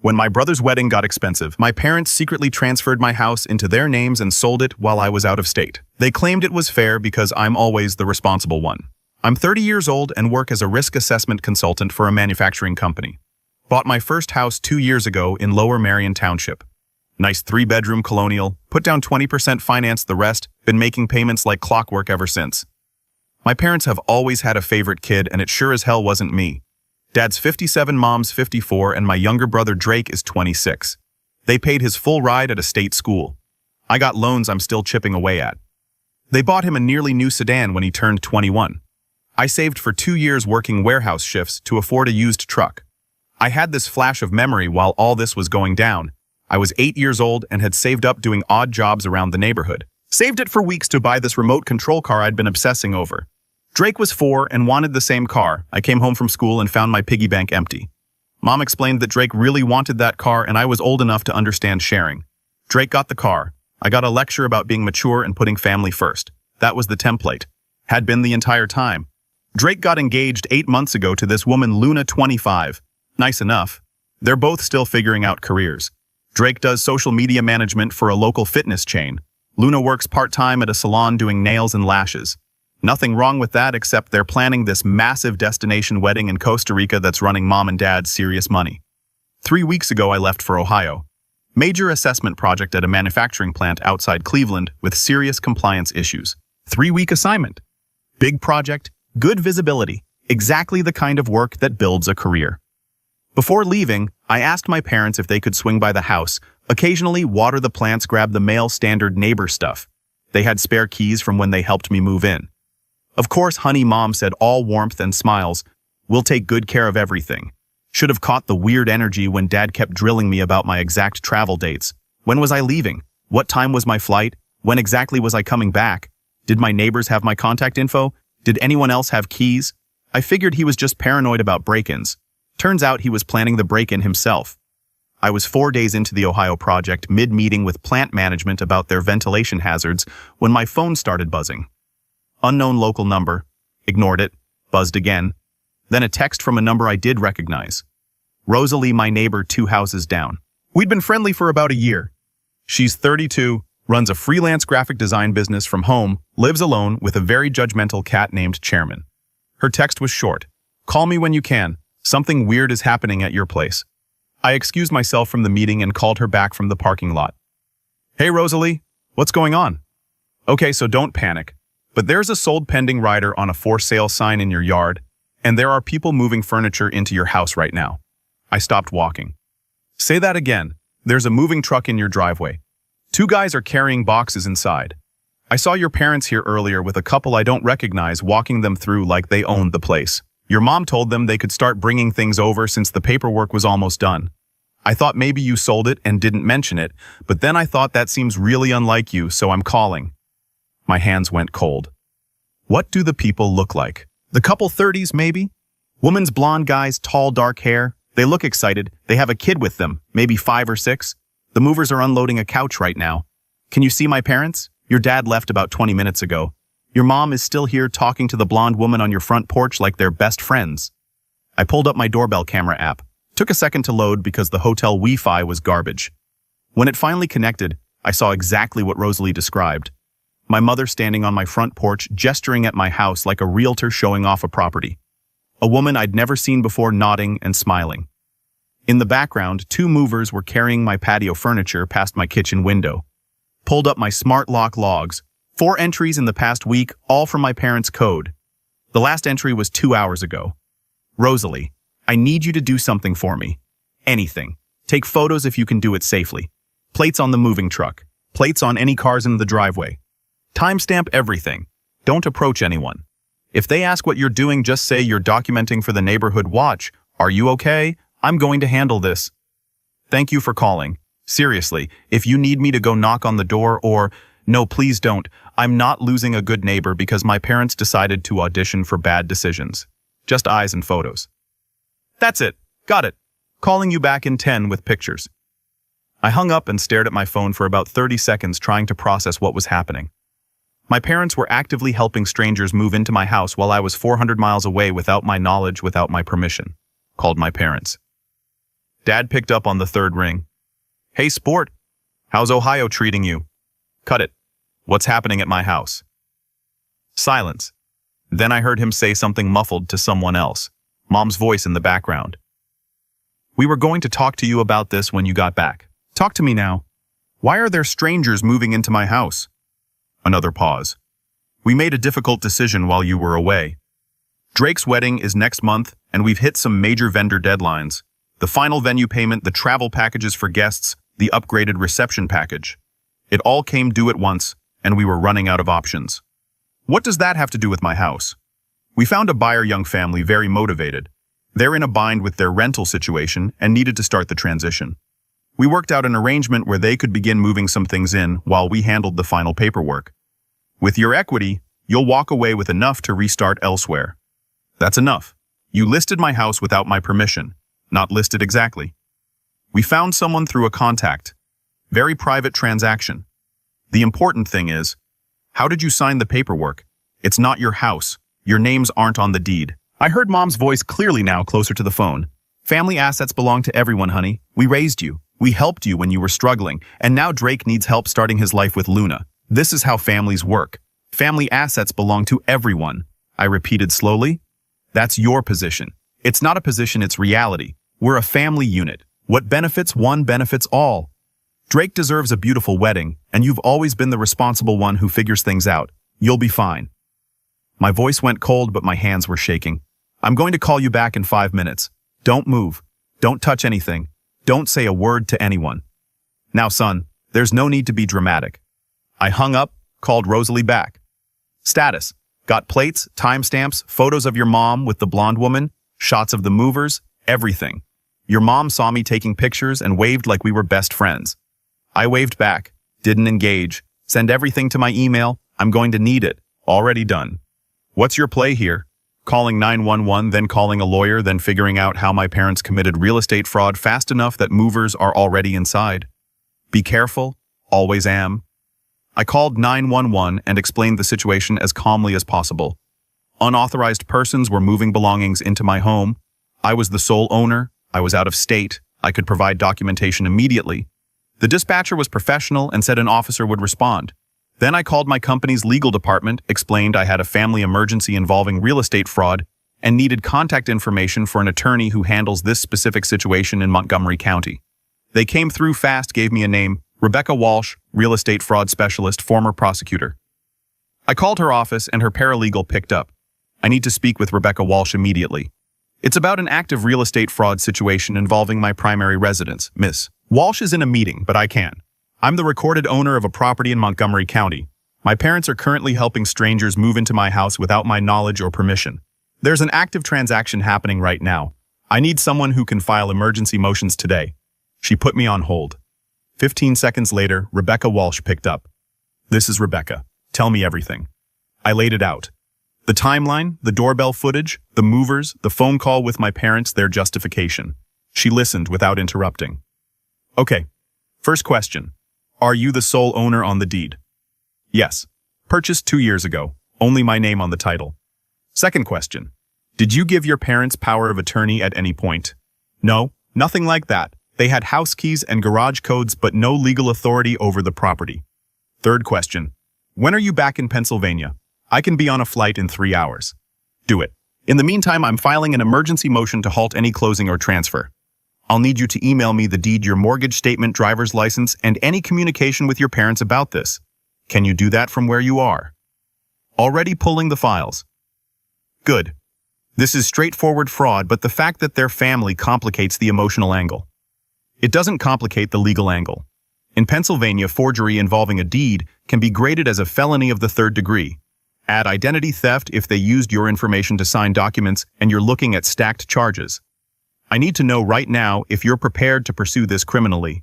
When my brother's wedding got expensive, my parents secretly transferred my house into their names and sold it while I was out of state. They claimed it was fair because I'm always the responsible one. I'm 30 years old and work as a risk assessment consultant for a manufacturing company. Bought my first house 2 years ago in Lower Marian Township. Nice 3-bedroom colonial, put down 20%, financed the rest, been making payments like clockwork ever since. My parents have always had a favorite kid, and it sure as hell wasn't me. Dad's 57, mom's 54, and my younger brother Drake is 26. They paid his full ride at a state school. I got loans I'm still chipping away at. They bought him a nearly new sedan when he turned 21. I saved for 2 years working warehouse shifts to afford a used truck. I had this flash of memory while all this was going down. I was 8 years old and had saved up doing odd jobs around the neighborhood. Saved it for weeks to buy this remote control car I'd been obsessing over. Drake was 4 and wanted the same car. I came home from school and found my piggy bank empty. Mom explained that Drake really wanted that car and I was old enough to understand sharing. Drake got the car. I got a lecture about being mature and putting family first. That was the template. Had been the entire time. Drake got engaged 8 months ago to this woman Luna, 25. Nice enough. They're both still figuring out careers. Drake does social media management for a local fitness chain. Luna works part-time at a salon doing nails and lashes. Nothing wrong with that, except they're planning this massive destination wedding in Costa Rica that's running mom and dad serious money. 3 weeks ago I left for Ohio. Major assessment project at a manufacturing plant outside Cleveland with serious compliance issues. 3-week assignment. Big project, good visibility, exactly the kind of work that builds a career. Before leaving, I asked my parents if they could swing by the house, occasionally water the plants, grab the mail, standard neighbor stuff. They had spare keys from when they helped me move in. Of course, honey, mom said, all warmth and smiles. We'll take good care of everything. Should have caught the weird energy when dad kept drilling me about my exact travel dates. When was I leaving? What time was my flight? When exactly was I coming back? Did my neighbors have my contact info? Did anyone else have keys? I figured he was just paranoid about break-ins. Turns out he was planning the break-in himself. I was 4 days into the Ohio project, mid-meeting with plant management about their ventilation hazards, when my phone started buzzing. Unknown local number. Ignored it. Buzzed again. Then a text from a number I did recognize. Rosalie, my neighbor 2 houses down. We'd been friendly for about a year. She's 32, runs a freelance graphic design business from home, lives alone with a very judgmental cat named Chairman. Her text was short. Call me when you can. Something weird is happening at your place. I excused myself from the meeting and called her back from the parking lot. Hey Rosalie, what's going on? Okay, so don't panic. But there's a sold pending rider on a for sale sign in your yard, and there are people moving furniture into your house right now. I stopped walking. Say that again. There's a moving truck in your driveway. 2 guys are carrying boxes inside. I saw your parents here earlier with a couple I don't recognize walking them through like they owned the place. Your mom told them they could start bringing things over since the paperwork was almost done. I thought maybe you sold it and didn't mention it, but then I thought that seems really unlike you, so I'm calling. My hands went cold. What do the people look like? The couple 30s, maybe? Woman's blonde, guys, tall, dark hair. They look excited. They have a kid with them, maybe 5 or 6. The movers are unloading a couch right now. Can you see my parents? Your dad left about 20 minutes ago. Your mom is still here talking to the blonde woman on your front porch like they're best friends. I pulled up my doorbell camera app. Took a second to load because the hotel Wi-Fi was garbage. When it finally connected, I saw exactly what Rosalie described. My mother standing on my front porch, gesturing at my house like a realtor showing off a property. A woman I'd never seen before nodding and smiling. In the background, 2 movers were carrying my patio furniture past my kitchen window. Pulled up my smart lock logs. 4 entries in the past week, all from my parents' code. The last entry was 2 hours ago. Rosalie, I need you to do something for me. Anything. Take photos if you can do it safely. Plates on the moving truck. Plates on any cars in the driveway. Timestamp everything. Don't approach anyone. If they ask what you're doing, just say you're documenting for the neighborhood watch. Are you okay? I'm going to handle this. Thank you for calling. Seriously, if you need me to go knock on the door or... No, please don't. I'm not losing a good neighbor because my parents decided to audition for bad decisions. Just eyes and photos. That's it. Got it. Calling you back in 10 with pictures. I hung up and stared at my phone for about 30 seconds trying to process what was happening. My parents were actively helping strangers move into my house while I was 400 miles away without my knowledge, without my permission. Called my parents. Dad picked up on the third ring. Hey, sport. How's Ohio treating you? Cut it. What's happening at my house? Silence. Then I heard him say something muffled to someone else. Mom's voice in the background. We were going to talk to you about this when you got back. Talk to me now. Why are there strangers moving into my house? Another pause. We made a difficult decision while you were away. Drake's wedding is next month, and we've hit some major vendor deadlines. The final venue payment, the travel packages for guests, the upgraded reception package. It all came due at once, and we were running out of options. What does that have to do with my house? We found a buyer young family very motivated. They're in a bind with their rental situation and needed to start the transition. We worked out an arrangement where they could begin moving some things in while we handled the final paperwork. With your equity, you'll walk away with enough to restart elsewhere. That's enough. You listed my house without my permission. Not listed exactly. We found someone through a contact. Very private transaction. The important thing is, how did you sign the paperwork? It's not your house. Your names aren't on the deed. I heard Mom's voice clearly now closer to the phone. Family assets belong to everyone, honey. We raised you. We helped you when you were struggling, and now Drake needs help starting his life with Luna. This is how families work. Family assets belong to everyone. I repeated slowly. That's your position. It's not a position, it's reality. We're a family unit. What benefits one benefits all. Drake deserves a beautiful wedding, and you've always been the responsible one who figures things out. You'll be fine. My voice went cold, but my hands were shaking. I'm going to call you back in 5 minutes. Don't move. Don't touch anything. Don't say a word to anyone. Now, son, there's no need to be dramatic. I hung up, called Rosalie back. Status. Got plates, timestamps, photos of your mom with the blonde woman, shots of the movers, everything. Your mom saw me taking pictures and waved like we were best friends. I waved back, didn't engage. Send everything to my email. I'm going to need it. Already done. What's your play here? Calling 911, then calling a lawyer, then figuring out how my parents committed real estate fraud fast enough that movers are already inside. Be careful. Always am. I called 911 and explained the situation as calmly as possible. Unauthorized persons were moving belongings into my home. I was the sole owner. I was out of state. I could provide documentation immediately. The dispatcher was professional and said an officer would respond. Then I called my company's legal department, explained I had a family emergency involving real estate fraud, and needed contact information for an attorney who handles this specific situation in Montgomery County. They came through fast, gave me a name, Rebecca Walsh, real estate fraud specialist, former prosecutor. I called her office and her paralegal picked up. I need to speak with Rebecca Walsh immediately. It's about an active real estate fraud situation involving my primary residence, Miss. Walsh is in a meeting, but I can. I'm the recorded owner of a property in Montgomery County. My parents are currently helping strangers move into my house without my knowledge or permission. There's an active transaction happening right now. I need someone who can file emergency motions today. She put me on hold. 15 seconds later, Rebecca Walsh picked up. This is Rebecca. Tell me everything. I laid it out. The timeline, the doorbell footage, the movers, the phone call with my parents, their justification. She listened without interrupting. Okay. First question. Are you the sole owner on the deed? Yes. Purchased 2 years ago. Only my name on the title. Second question. Did you give your parents power of attorney at any point? No, nothing like that. They had house keys and garage codes but no legal authority over the property. Third question. When are you back in Pennsylvania? I can be on a flight in 3 hours. Do it. In the meantime, I'm filing an emergency motion to halt any closing or transfer. I'll need you to email me the deed, your mortgage statement, driver's license, and any communication with your parents about this. Can you do that from where you are? Already pulling the files. Good. This is straightforward fraud, but the fact that they're family complicates the emotional angle. It doesn't complicate the legal angle. In Pennsylvania, forgery involving a deed can be graded as a felony of the 3rd degree. Add identity theft if they used your information to sign documents, and you're looking at stacked charges. I need to know right now if you're prepared to pursue this criminally.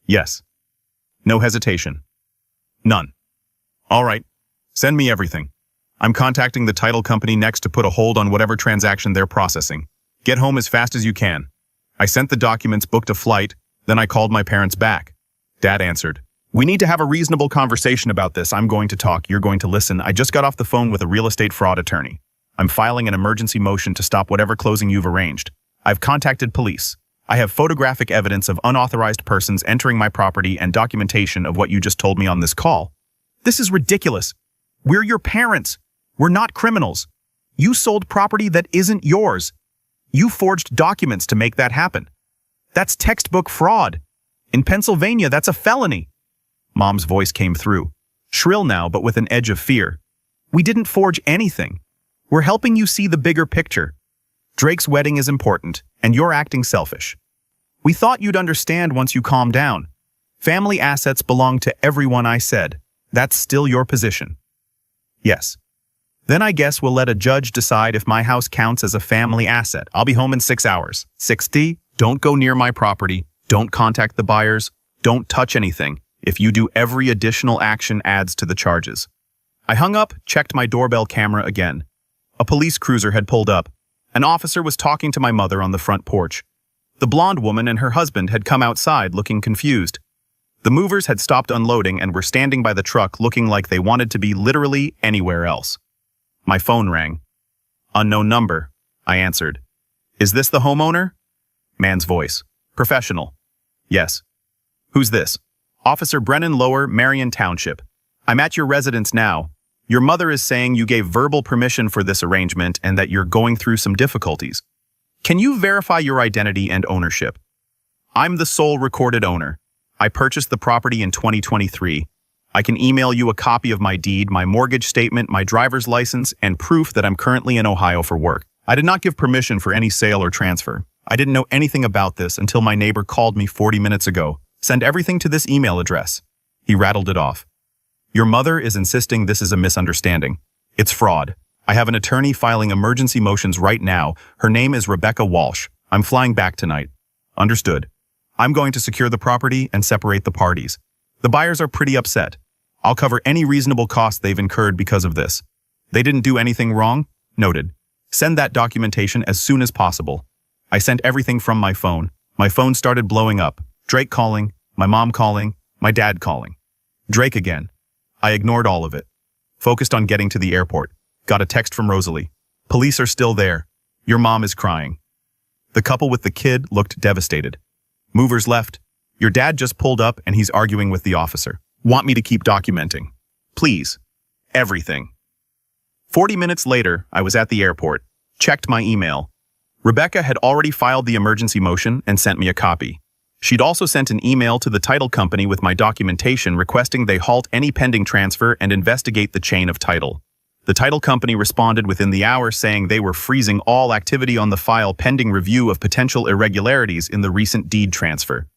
Yes. No hesitation. None. All right. Send me everything. I'm contacting the title company next to put a hold on whatever transaction they're processing. Get home as fast as you can. I sent the documents, booked a flight, then I called my parents back. Dad answered. We need to have a reasonable conversation about this. I'm going to talk, you're going to listen. I just got off the phone with a real estate fraud attorney. I'm filing an emergency motion to stop whatever closing you've arranged. I've contacted police. I have photographic evidence of unauthorized persons entering my property and documentation of what you just told me on this call. This is ridiculous. We're your parents. We're not criminals. You sold property that isn't yours. You forged documents to make that happen. That's textbook fraud. In Pennsylvania, that's a felony. Mom's voice came through, shrill now but with an edge of fear. We didn't forge anything. We're helping you see the bigger picture. Drake's wedding is important, and you're acting selfish. We thought you'd understand once you calm down. Family assets belong to everyone, I said. That's still your position. Yes. Then I guess we'll let a judge decide if my house counts as a family asset. I'll be home in 6 hours. 60, don't go near my property. Don't contact the buyers. Don't touch anything. If you do, every additional action adds to the charges. I hung up, checked my doorbell camera again. A police cruiser had pulled up. An officer was talking to my mother on the front porch. The blonde woman and her husband had come outside looking confused. The movers had stopped unloading and were standing by the truck looking like they wanted to be literally anywhere else. My phone rang. Unknown number, I answered. Is this the homeowner? Man's voice. Professional. Yes. Who's this? Officer Brennan, Lower Marian Township. I'm at your residence now. Your mother is saying you gave verbal permission for this arrangement and that you're going through some difficulties. Can you verify your identity and ownership? I'm the sole recorded owner. I purchased the property in 2023. I can email you a copy of my deed, my mortgage statement, my driver's license, and proof that I'm currently in Ohio for work. I did not give permission for any sale or transfer. I didn't know anything about this until my neighbor called me 40 minutes ago. Send everything to this email address. He rattled it off. Your mother is insisting this is a misunderstanding. It's fraud. I have an attorney filing emergency motions right now. Her name is Rebecca Walsh. I'm flying back tonight. Understood. I'm going to secure the property and separate the parties. The buyers are pretty upset. I'll cover any reasonable costs they've incurred because of this. They didn't do anything wrong? Noted. Send that documentation as soon as possible. I sent everything from my phone. My phone started blowing up. Drake calling, my mom calling, my dad calling. Drake again. I ignored all of it. Focused on getting to the airport. Got a text from Rosalie. Police are still there. Your mom is crying. The couple with the kid looked devastated. Movers left. Your dad just pulled up and he's arguing with the officer. Want me to keep documenting? Please. Everything. 40 minutes later, I was at the airport. Checked my email. Rebecca had already filed the emergency motion and sent me a copy. She'd also sent an email to the title company with my documentation requesting they halt any pending transfer and investigate the chain of title. The title company responded within the hour saying they were freezing all activity on the file pending review of potential irregularities in the recent deed transfer.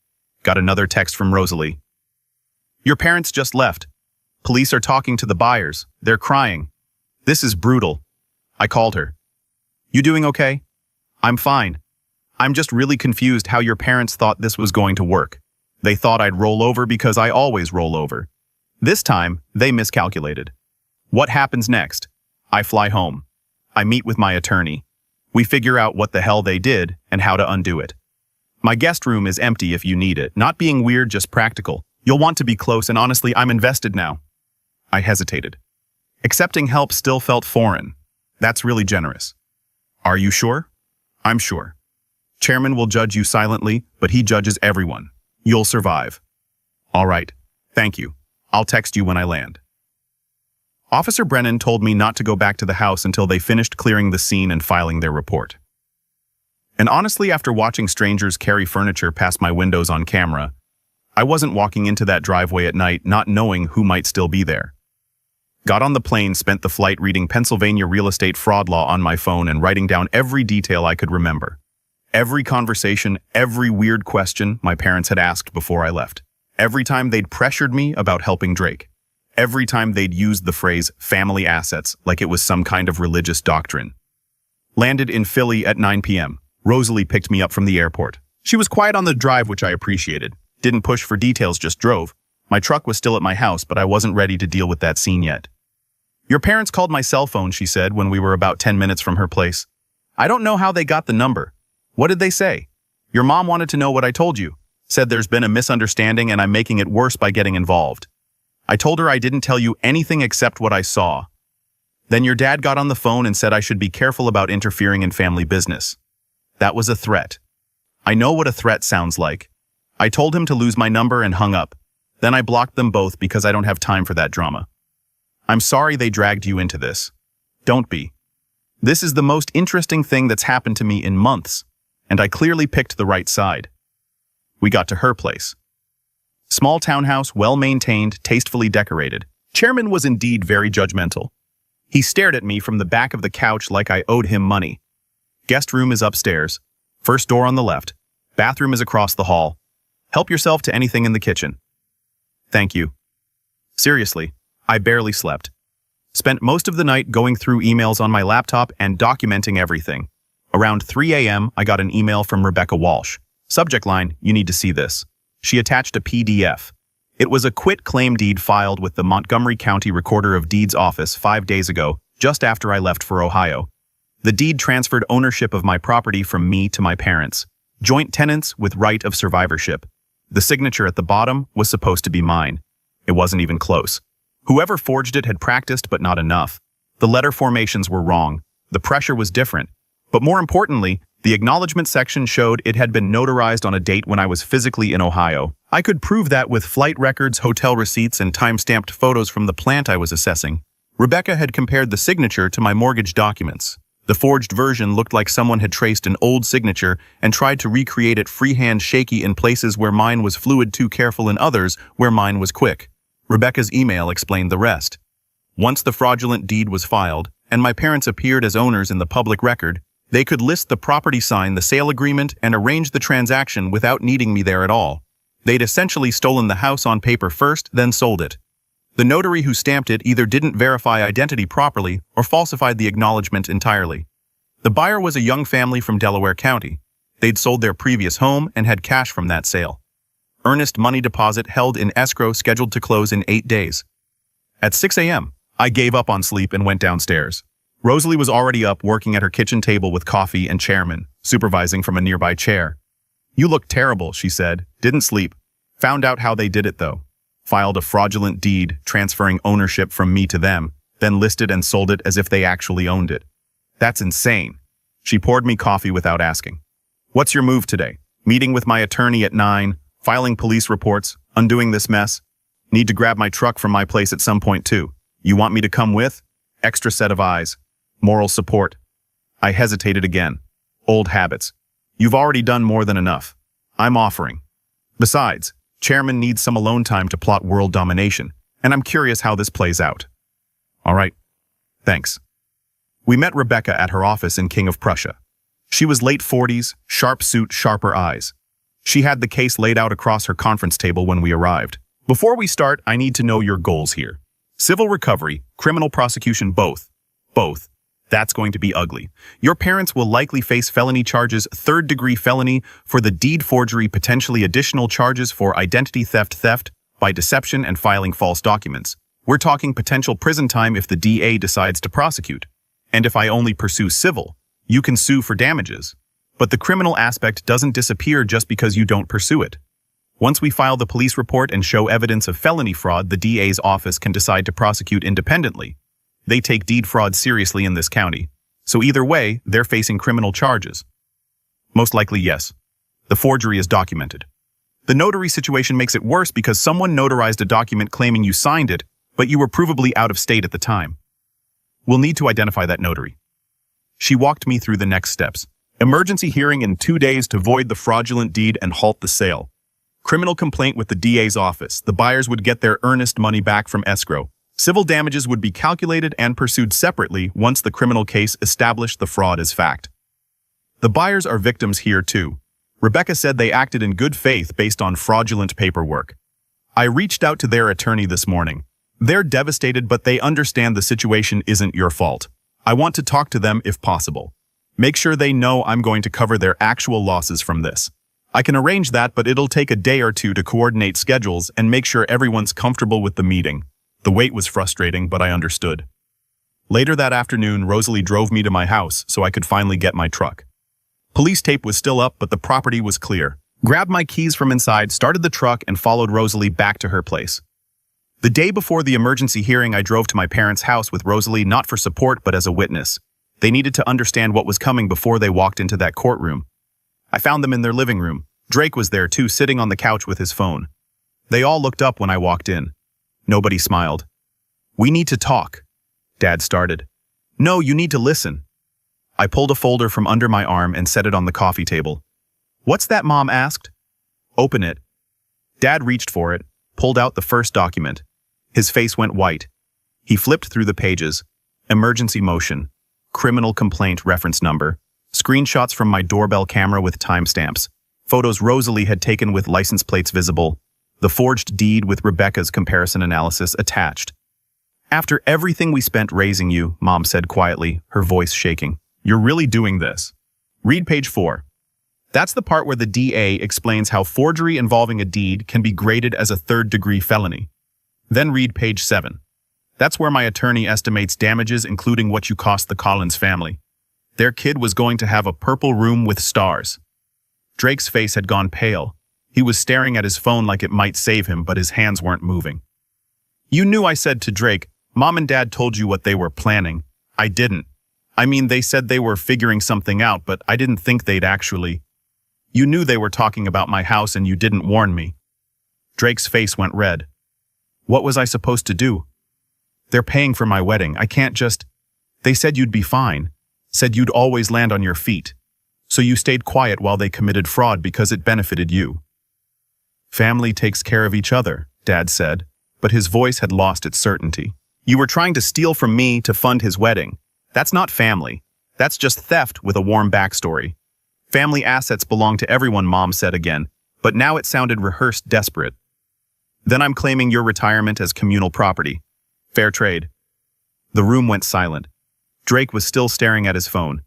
Got another text from Rosalie. Your parents just left. Police are talking to the buyers. They're crying. This is brutal. I called her. You doing okay? I'm fine. I'm just really confused how your parents thought this was going to work. They thought I'd roll over because I always roll over. This time, they miscalculated. What happens next? I fly home. I meet with my attorney. We figure out what the hell they did and how to undo it. My guest room is empty if you need it. Not being weird, just practical. You'll want to be close, and honestly, I'm invested now. I hesitated. Accepting help still felt foreign. That's really generous. Are you sure? I'm sure. Chairman will judge you silently, but he judges everyone. You'll survive. All right. Thank you. I'll text you when I land. Officer Brennan told me not to go back to the house until they finished clearing the scene and filing their report. And honestly, after watching strangers carry furniture past my windows on camera, I wasn't walking into that driveway at night not knowing who might still be there. Got on the plane, spent the flight reading Pennsylvania real estate fraud law on my phone and writing down every detail I could remember. Every conversation, every weird question my parents had asked before I left. Every time they'd pressured me about helping Drake. Every time they'd used the phrase family assets like it was some kind of religious doctrine. Landed in Philly at 9 p.m. Rosalie picked me up from the airport. She was quiet on the drive, which I appreciated. Didn't push for details, just drove. My truck was still at my house, but I wasn't ready to deal with that scene yet. Your parents called my cell phone, she said when we were about 10 minutes from her place. I don't know how they got the number. What did they say? Your mom wanted to know what I told you. Said there's been a misunderstanding and I'm making it worse by getting involved. I told her I didn't tell you anything except what I saw. Then your dad got on the phone and said I should be careful about interfering in family business. That was a threat. I know what a threat sounds like. I told him to lose my number and hung up. Then I blocked them both because I don't have time for that drama. I'm sorry they dragged you into this. Don't be. This is the most interesting thing that's happened to me in months, and I clearly picked the right side. We got to her place. Small townhouse, well-maintained, tastefully decorated. Chairman was indeed very judgmental. He stared at me from the back of the couch like I owed him money. Guest room is upstairs. First door on the left. Bathroom is across the hall. Help yourself to anything in the kitchen. Thank you. Seriously, I barely slept. Spent most of the night going through emails on my laptop and documenting everything. Around 3 a.m., I got an email from Rebecca Walsh. Subject line, you need to see this. She attached a PDF. It was a quit-claim deed filed with the Montgomery County Recorder of Deeds office 5 days ago, just after I left for Ohio. The deed transferred ownership of my property from me to my parents. Joint tenants with right of survivorship. The signature at the bottom was supposed to be mine. It wasn't even close. Whoever forged it had practiced, but not enough. The letter formations were wrong. The pressure was different. But more importantly, the acknowledgement section showed it had been notarized on a date when I was physically in Ohio. I could prove that with flight records, hotel receipts, and time-stamped photos from the plant I was assessing. Rebecca had compared the signature to my mortgage documents. The forged version looked like someone had traced an old signature and tried to recreate it freehand shaky in places where mine was fluid, too careful in others where mine was quick. Rebecca's email explained the rest. Once the fraudulent deed was filed, and my parents appeared as owners in the public record, they could list the property, sign the sale agreement, and arrange the transaction without needing me there at all. They'd essentially stolen the house on paper first, then sold it. The notary who stamped it either didn't verify identity properly or falsified the acknowledgement entirely. The buyer was a young family from Delaware County. They'd sold their previous home and had cash from that sale. Earnest money deposit held in escrow scheduled to close in 8 days. At 6 a.m., I gave up on sleep and went downstairs. Rosalie was already up working at her kitchen table with coffee and Chairman, supervising from a nearby chair. You look terrible, she said. Didn't sleep. Found out how they did it, though. Filed a fraudulent deed, transferring ownership from me to them, then listed and sold it as if they actually owned it. That's insane. She poured me coffee without asking. What's your move today? Meeting with my attorney at 9, filing police reports, undoing this mess. Need to grab my truck from my place at some point too. You want me to come with? Extra set of eyes. Moral support. I hesitated again. Old habits. You've already done more than enough. I'm offering. Besides, Chairman needs some alone time to plot world domination, and I'm curious how this plays out. All right. Thanks. We met Rebecca at her office in King of Prussia. She was late 40s, sharp suit, sharper eyes. She had the case laid out across her conference table when we arrived. Before we start, I need to know your goals here. Civil recovery, criminal prosecution, both. Both. That's going to be ugly. Your parents will likely face felony charges, third-degree felony for the deed forgery, potentially additional charges for identity theft by deception and filing false documents. We're talking potential prison time if the DA decides to prosecute. And if I only pursue civil, you can sue for damages. But the criminal aspect doesn't disappear just because you don't pursue it. Once we file the police report and show evidence of felony fraud, the DA's office can decide to prosecute independently. They take deed fraud seriously in this county, so either way, they're facing criminal charges. Most likely, yes. The forgery is documented. The notary situation makes it worse because someone notarized a document claiming you signed it, but you were provably out of state at the time. We'll need to identify that notary. She walked me through the next steps. Emergency hearing in 2 days to void the fraudulent deed and halt the sale. Criminal complaint with the DA's office. The buyers would get their earnest money back from escrow. Civil damages would be calculated and pursued separately once the criminal case established the fraud as fact. The buyers are victims here too. Rebecca said they acted in good faith based on fraudulent paperwork. I reached out to their attorney this morning. They're devastated, but they understand the situation isn't your fault. I want to talk to them if possible. Make sure they know I'm going to cover their actual losses from this. I can arrange that, but it'll take a day or two to coordinate schedules and make sure everyone's comfortable with the meeting. The wait was frustrating, but I understood. Later that afternoon, Rosalie drove me to my house so I could finally get my truck. Police tape was still up, but the property was clear. Grabbed my keys from inside, started the truck, and followed Rosalie back to her place. The day before the emergency hearing, I drove to my parents' house with Rosalie, not for support, but as a witness. They needed to understand what was coming before they walked into that courtroom. I found them in their living room. Drake was there too, sitting on the couch with his phone. They all looked up when I walked in. Nobody smiled. "We need to talk," Dad started. "No, you need to listen." I pulled a folder from under my arm and set it on the coffee table. "What's that?" Mom asked. "Open it." Dad reached for it, pulled out the first document. His face went white. He flipped through the pages. Emergency motion, criminal complaint reference number, screenshots from my doorbell camera with timestamps, photos Rosalie had taken with license plates visible, the forged deed with Rebecca's comparison analysis attached. "After everything we spent raising you," Mom said quietly, her voice shaking, "you're really doing this." Read page 4. That's the part where the DA explains how forgery involving a deed can be graded as a third-degree felony. Then read page 7. That's where my attorney estimates damages, including what you cost the Collins family. Their kid was going to have a purple room with stars. Drake's face had gone pale. He was staring at his phone like it might save him, but his hands weren't moving. "You knew," I said to Drake. "Mom and Dad told you what they were planning." "I didn't. I mean, they said they were figuring something out, but I didn't think they'd actually." "You knew they were talking about my house and you didn't warn me." Drake's face went red. "What was I supposed to do?" "They're paying for my wedding. I can't just—" "They said you'd be fine. Said you'd always land on your feet. So you stayed quiet while they committed fraud because it benefited you." "Family takes care of each other," Dad said, but his voice had lost its certainty. "You were trying to steal from me to fund his wedding. That's not family. That's just theft with a warm backstory. Family assets belong to everyone," Mom said again, but now it sounded rehearsed desperate. "Then I'm claiming your retirement as communal property. Fair trade." The room went silent. Drake was still staring at his phone.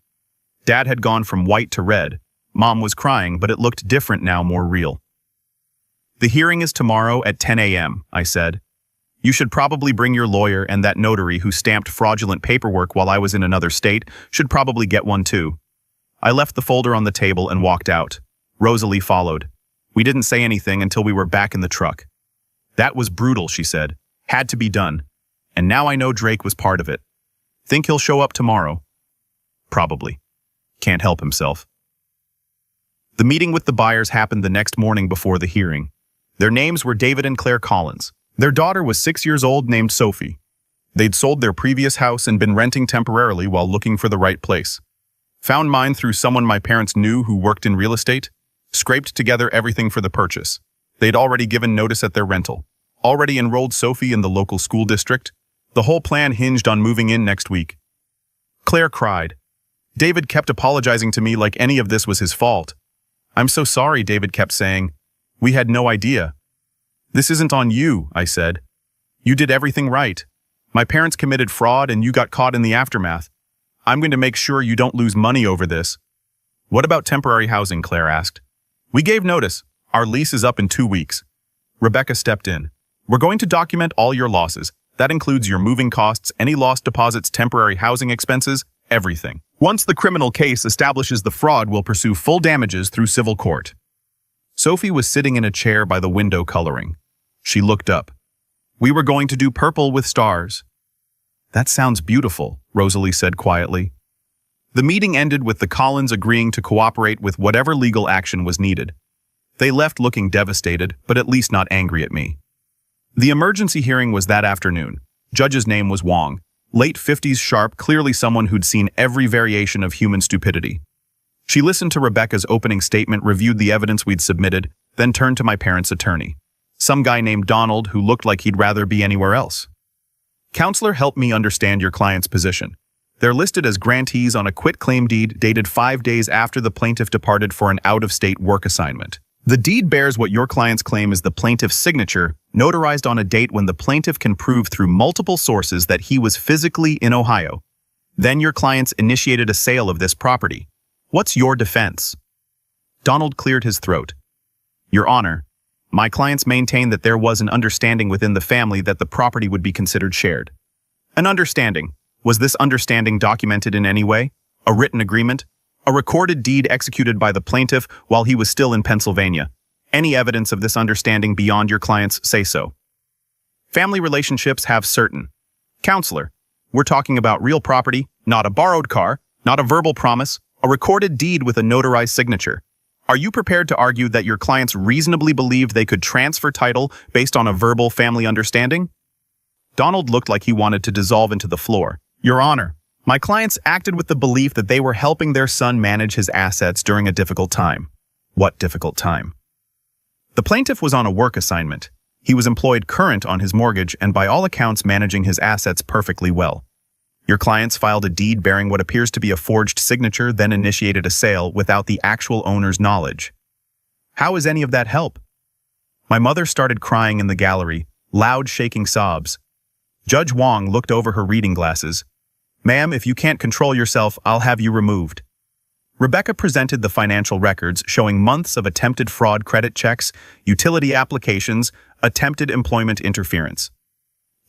Dad had gone from white to red. Mom was crying, but it looked different now, more real. "The hearing is tomorrow at 10 a.m., I said. "You should probably bring your lawyer, and that notary who stamped fraudulent paperwork while I was in another state should probably get one too." I left the folder on the table and walked out. Rosalie followed. We didn't say anything until we were back in the truck. "That was brutal," she said. "Had to be done. And now I know Drake was part of it. Think he'll show up tomorrow?" "Probably. Can't help himself." The meeting with the buyers happened the next morning before the hearing. Their names were David and Claire Collins. Their daughter was 6 years old, named Sophie. They'd sold their previous house and been renting temporarily while looking for the right place. Found mine through someone my parents knew who worked in real estate. Scraped together everything for the purchase. They'd already given notice at their rental. Already enrolled Sophie in the local school district. The whole plan hinged on moving in next week. Claire cried. David kept apologizing to me like any of this was his fault. "I'm so sorry," David kept saying. "We had no idea." "This isn't on you," I said. "You did everything right. My parents committed fraud and you got caught in the aftermath. I'm going to make sure you don't lose money over this." "What about temporary housing?" Claire asked. "We gave notice. Our lease is up in 2 weeks. Rebecca stepped in. "We're going to document all your losses. That includes your moving costs, any lost deposits, temporary housing expenses, everything. Once the criminal case establishes the fraud, we'll pursue full damages through civil court." Sophie was sitting in a chair by the window coloring. She looked up. "We were going to do purple with stars." "That sounds beautiful," Rosalie said quietly. The meeting ended with the Collins agreeing to cooperate with whatever legal action was needed. They left looking devastated, but at least not angry at me. The emergency hearing was that afternoon. Judge's name was Wong. Late 50s sharp, clearly someone who'd seen every variation of human stupidity. She listened to Rebecca's opening statement, reviewed the evidence we'd submitted, then turned to my parents' attorney. Some guy named Donald who looked like he'd rather be anywhere else. "Counselor, help me understand your client's position. They're listed as grantees on a quitclaim deed dated 5 days after the plaintiff departed for an out-of-state work assignment. The deed bears what your clients claim is the plaintiff's signature, notarized on a date when the plaintiff can prove through multiple sources that he was physically in Ohio. Then your clients initiated a sale of this property. What's your defense?" Donald cleared his throat. "Your Honor, my clients maintain that there was an understanding within the family that the property would be considered shared." "An understanding? Was this understanding documented in any way? A written agreement? A recorded deed executed by the plaintiff while he was still in Pennsylvania? Any evidence of this understanding beyond your client's say-so?" "Family relationships have certain." "Counselor, we're talking about real property, not a borrowed car, not a verbal promise, a recorded deed with a notarized signature. Are you prepared to argue that your clients reasonably believed they could transfer title based on a verbal family understanding? Donald looked like he wanted to dissolve into the floor. Your Honor, my clients acted with the belief that they were helping their son manage his assets during a difficult time. What difficult time? The plaintiff was on a work assignment. He was employed current on his mortgage and by all accounts managing his assets perfectly well. Your clients filed a deed bearing what appears to be a forged signature, then initiated a sale without the actual owner's knowledge. How is any of that help? My mother started crying in the gallery, loud shaking sobs. Judge Wong looked over her reading glasses. Ma'am, if you can't control yourself, I'll have you removed. Rebecca presented the financial records showing months of attempted fraud credit checks, utility applications, attempted employment interference.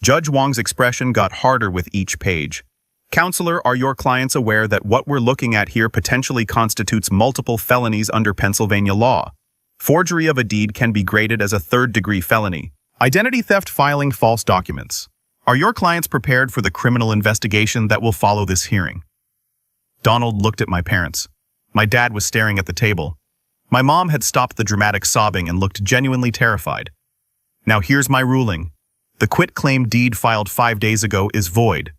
Judge Wong's expression got harder with each page. Counselor, are your clients aware that what we're looking at here potentially constitutes multiple felonies under Pennsylvania law? Forgery of a deed can be graded as a third-degree felony. Identity theft, filing false documents. Are your clients prepared for the criminal investigation that will follow this hearing? Donald looked at my parents. My dad was staring at the table. My mom had stopped the dramatic sobbing and looked genuinely terrified. Now here's my ruling. The quitclaim deed filed 5 days ago is void.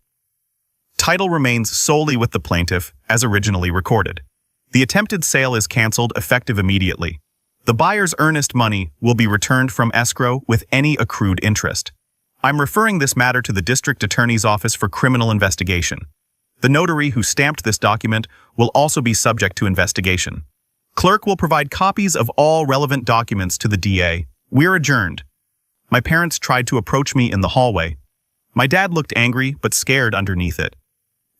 Title remains solely with the plaintiff, as originally recorded. The attempted sale is canceled effective immediately. The buyer's earnest money will be returned from escrow with any accrued interest. I'm referring this matter to the District Attorney's Office for criminal investigation. The notary who stamped this document will also be subject to investigation. Clerk will provide copies of all relevant documents to the DA. We're adjourned. My parents tried to approach me in the hallway. My dad looked angry but scared underneath it.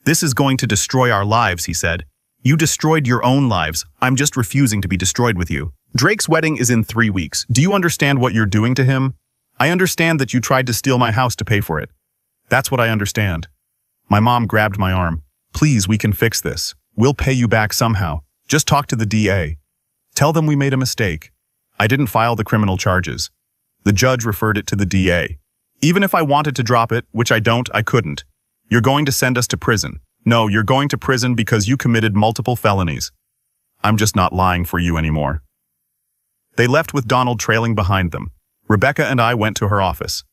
This is going to destroy our lives, he said. You destroyed your own lives. I'm just refusing to be destroyed with you. Drake's wedding is in 3 weeks. Do you understand what you're doing to him? I understand that you tried to steal my house to pay for it. That's what I understand. My mom grabbed my arm. Please, we can fix this. We'll pay you back somehow. Just talk to the DA. Tell them we made a mistake. I didn't file the criminal charges. The judge referred it to the DA. Even if I wanted to drop it, which I don't, I couldn't. You're going to send us to prison. No, you're going to prison because you committed multiple felonies. I'm just not lying for you anymore. They left with Donald trailing behind them. Rebecca and I went to her office.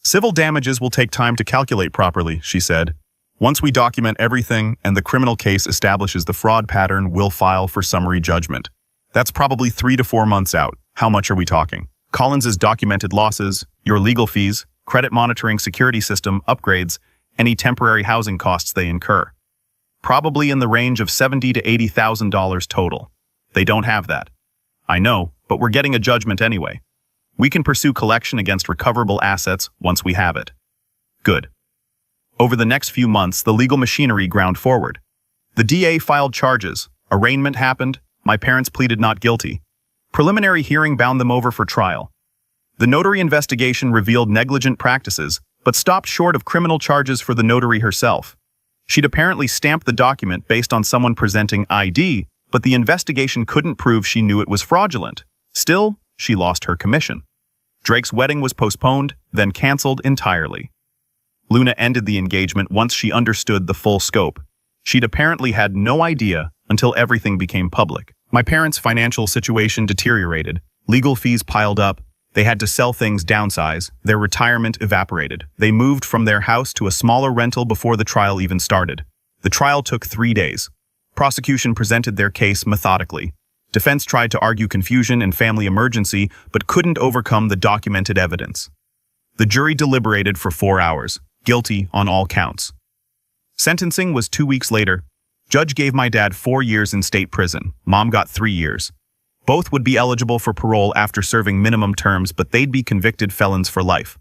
Civil damages will take time to calculate properly, she said. Once we document everything and the criminal case establishes the fraud pattern, we'll file for summary judgment. That's probably 3 to 4 months out. How much are we talking? Collins's documented losses, your legal fees, credit monitoring security system upgrades, any temporary housing costs they incur. Probably in the range of $70,000 to $80,000 total. They don't have that. I know, but we're getting a judgment anyway. We can pursue collection against recoverable assets once we have it. Good. Over the next few months, the legal machinery ground forward. The DA filed charges. Arraignment happened. My parents pleaded not guilty. Preliminary hearing bound them over for trial. The notary investigation revealed negligent practices, but stopped short of criminal charges for the notary herself. She'd apparently stamped the document based on someone presenting ID, but the investigation couldn't prove she knew it was fraudulent. Still, she lost her commission. Drake's wedding was postponed, then canceled entirely. Luna ended the engagement once she understood the full scope. She'd apparently had no idea until everything became public. My parents' financial situation deteriorated. Legal fees piled up. They had to sell things, downsize. Their retirement evaporated. They moved from their house to a smaller rental before the trial even started. The trial took 3 days. Prosecution presented their case methodically. Defense tried to argue confusion and family emergency, but couldn't overcome the documented evidence. The jury deliberated for 4 hours, guilty on all counts. Sentencing was 2 weeks later. Judge gave my dad 4 years in state prison. Mom got 3 years. Both would be eligible for parole after serving minimum terms, but they'd be convicted felons for life.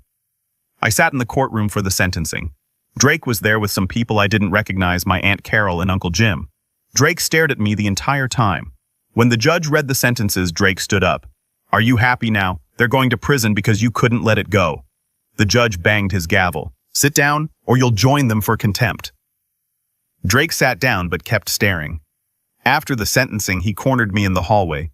I sat in the courtroom for the sentencing. Drake was there with some people I didn't recognize, my Aunt Carol and Uncle Jim. Drake stared at me the entire time. When the judge read the sentences, Drake stood up. Are you happy now? They're going to prison because you couldn't let it go. The judge banged his gavel. Sit down, or you'll join them for contempt. Drake sat down but kept staring. After the sentencing, he cornered me in the hallway.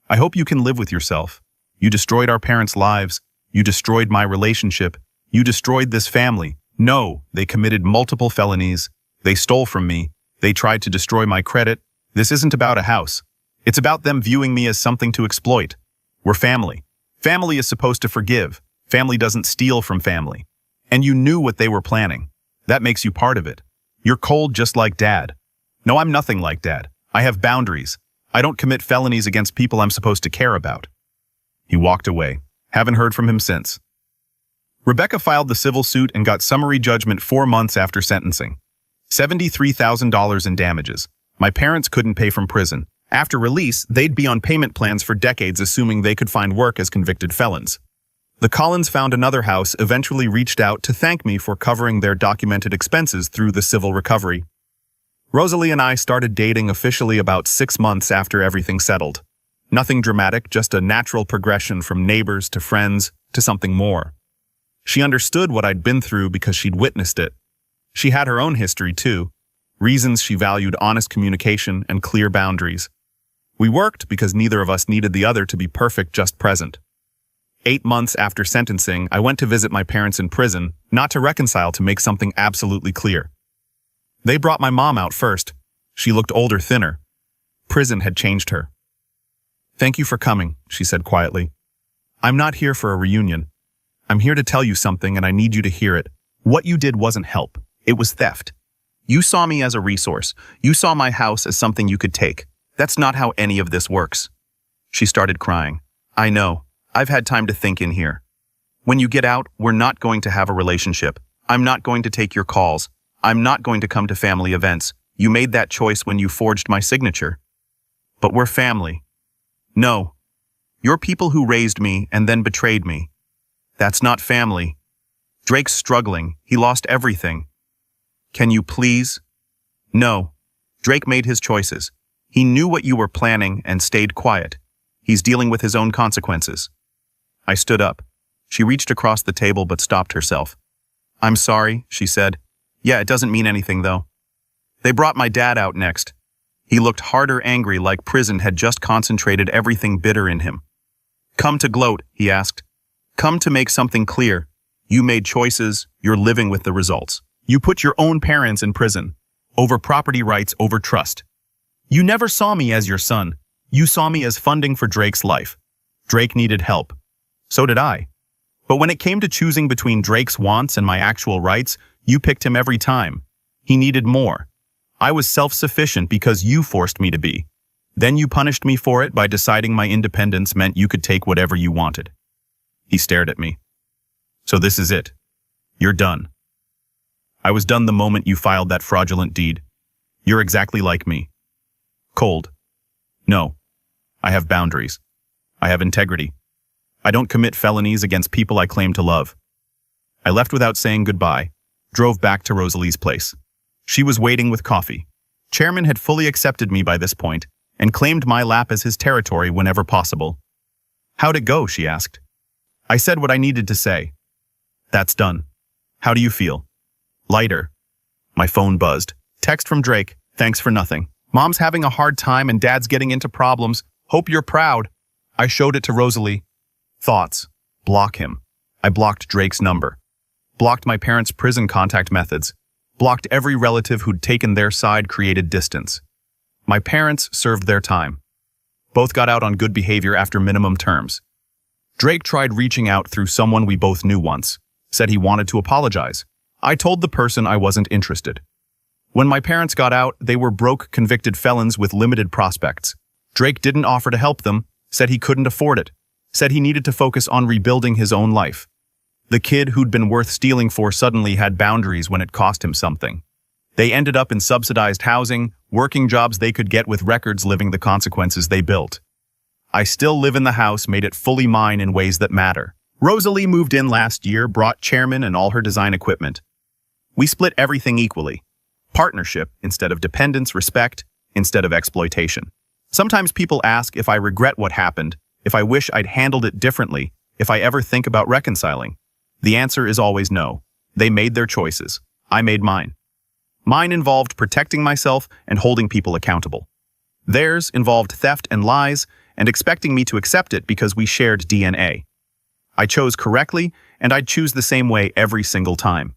I hope you can live with yourself. You destroyed our parents' lives. You destroyed my relationship. You destroyed this family. No, they committed multiple felonies. They stole from me. They tried to destroy my credit. This isn't about a house. It's about them viewing me as something to exploit. We're family. Family is supposed to forgive. Family doesn't steal from family. And you knew what they were planning. That makes you part of it. You're cold just like Dad. No, I'm nothing like Dad. I have boundaries. I don't commit felonies against people I'm supposed to care about. He walked away. Haven't heard from him since. Rebecca filed the civil suit and got summary judgment 4 months after sentencing. $73,000 in damages. My parents couldn't pay from prison. After release, they'd be on payment plans for decades assuming they could find work as convicted felons. The Collins found another house, eventually reached out to thank me for covering their documented expenses through the civil recovery. Rosalie and I started dating officially about 6 months after everything settled. Nothing dramatic, just a natural progression from neighbors to friends to something more. She understood what I'd been through because she'd witnessed it. She had her own history too, reasons she valued honest communication and clear boundaries. We worked because neither of us needed the other to be perfect just present. 8 months after sentencing, I went to visit my parents in prison, not to reconcile, to make something absolutely clear. They brought my mom out first. She looked older, thinner. Prison had changed her. "Thank you for coming," she said quietly. "I'm not here for a reunion. I'm here to tell you something and I need you to hear it. What you did wasn't help. It was theft. You saw me as a resource. You saw my house as something you could take. That's not how any of this works." She started crying. "I know. I've had time to think in here. When you get out, we're not going to have a relationship. I'm not going to take your calls. I'm not going to come to family events. You made that choice when you forged my signature. But we're family. No. You're people who raised me and then betrayed me. That's not family. Drake's struggling. He lost everything. Can you please?" "No. Drake made his choices. He knew what you were planning and stayed quiet. He's dealing with his own consequences." I stood up. She reached across the table but stopped herself. "I'm sorry," she said. "Yeah, it doesn't mean anything though." They brought my dad out next. He looked harder, angry, like prison had just concentrated everything bitter in him. "Come to gloat," he asked. "Come to make something clear. You made choices, you're living with the results. You put your own parents in prison. Over property rights, over trust. You never saw me as your son. You saw me as funding for Drake's life. Drake needed help. So did I. But when it came to choosing between Drake's wants and my actual rights, you picked him every time. He needed more. I was self-sufficient because you forced me to be. Then you punished me for it by deciding my independence meant you could take whatever you wanted." He stared at me. "So this is it. You're done." "I was done the moment you filed that fraudulent deed. You're exactly like me. Cold. No. I have boundaries. I have integrity. I don't commit felonies against people I claim to love." I left without saying goodbye, drove back to Rosalie's place. She was waiting with coffee. Chairman had fully accepted me by this point and claimed my lap as his territory whenever possible. "How'd it go?" she asked. I said what I needed to say. "That's done. How do you feel?" "Lighter." My phone buzzed. Text from Drake. "Thanks for nothing. Mom's having a hard time and Dad's getting into problems. Hope you're proud." I showed it to Rosalie. Thoughts. Block him. I blocked Drake's number. Blocked my parents' prison contact methods. Blocked every relative who'd taken their side, created distance. My parents served their time. Both got out on good behavior after minimum terms. Drake tried reaching out through someone we both knew once. Said he wanted to apologize. I told the person I wasn't interested. When my parents got out, they were broke, convicted felons with limited prospects. Drake didn't offer to help them, said he couldn't afford it, said he needed to focus on rebuilding his own life. The kid who'd been worth stealing for suddenly had boundaries when it cost him something. They ended up in subsidized housing, working jobs they could get with records, living the consequences they built. I still live in the house, made it fully mine in ways that matter. Rosalie moved in last year, brought Chairman and all her design equipment. We split everything equally. Partnership instead of dependence, respect instead of exploitation. Sometimes people ask if I regret what happened, if I wish I'd handled it differently, if I ever think about reconciling. The answer is always no. They made their choices. I made mine. Mine involved protecting myself and holding people accountable. Theirs involved theft and lies and expecting me to accept it because we shared DNA. I chose correctly, and I'd choose the same way every single time.